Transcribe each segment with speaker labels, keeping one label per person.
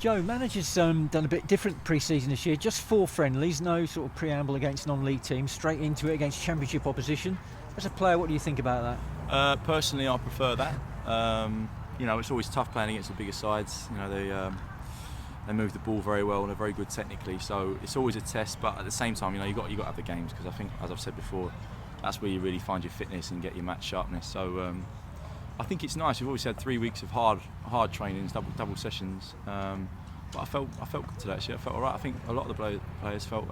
Speaker 1: Joe, manager's done a bit different pre-season this year. Just 4 friendlies, no sort of preamble against non-league teams, straight into it against championship opposition. As a player, what do you think about
Speaker 2: that? Personally, I prefer that. It's always tough playing against the bigger sides. They move the ball very well and they're very good technically. So it's always a test. But at the same time, you got to have the games, because I think, as I've said before, that's where you really find your fitness and get your match sharpness. So I think it's nice. We've always had 3 weeks of hard trainings, double sessions. But I felt good today. Actually, I felt all right. I think a lot of the players felt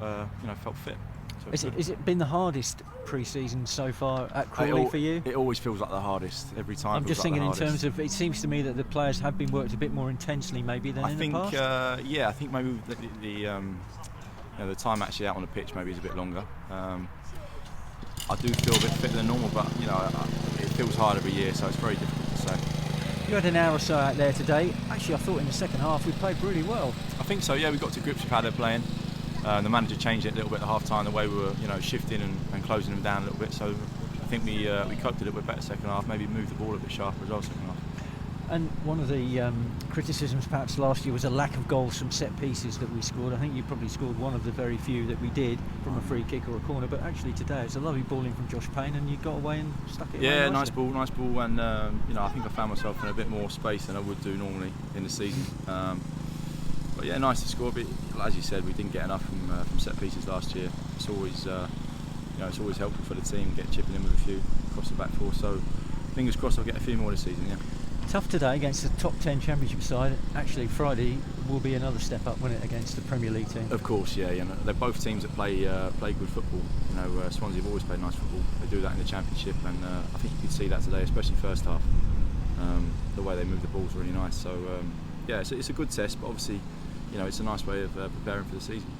Speaker 2: fit. So
Speaker 1: Is it been the hardest pre-season so far at Crawley for you?
Speaker 2: It always feels like the hardest every time.
Speaker 1: I'm just thinking in terms of, it seems to me that the players have been worked a bit more intensely maybe than in the past.
Speaker 2: I think maybe the time actually out on the pitch maybe is a bit longer. I do feel a bit fitter than normal, but it feels hard every year, so it's very difficult to say.
Speaker 1: You had an hour or so out there today. Actually, I thought in the second half we played really well.
Speaker 2: I think so. Yeah, we got to grips with how they're playing. The manager changed it a little bit at half time, the way we were shifting and closing them down a little bit. So I think we coped a little bit better second half. Maybe moved the ball a bit sharper as well second half.
Speaker 1: And one of the criticisms perhaps last year was a lack of goals from set pieces that we scored. I think you probably scored one of the very few that we did from a free kick or a corner. But actually today it's a lovely ball in from Josh Payne, and you got away and stuck it.
Speaker 2: Yeah,
Speaker 1: away
Speaker 2: nice ball, and I think I found myself in a bit more space than I would do normally in the season. But yeah, nice to score. But as you said, we didn't get enough from set pieces last year. It's always it's always helpful for the team, get chipping in with a few across the back four. So fingers crossed I'll get a few more this season. Yeah.
Speaker 1: Tough today against the top 10 championship side. Actually, Friday will be another step up, won't it, against the Premier League team?
Speaker 2: Of course, yeah. They're both teams that play good football. Swansea have always played nice football. They do that in the Championship, and I think you could see that today, especially first half. The way they move the ball's really nice. So it's a good test, but obviously, it's a nice way of preparing for the season.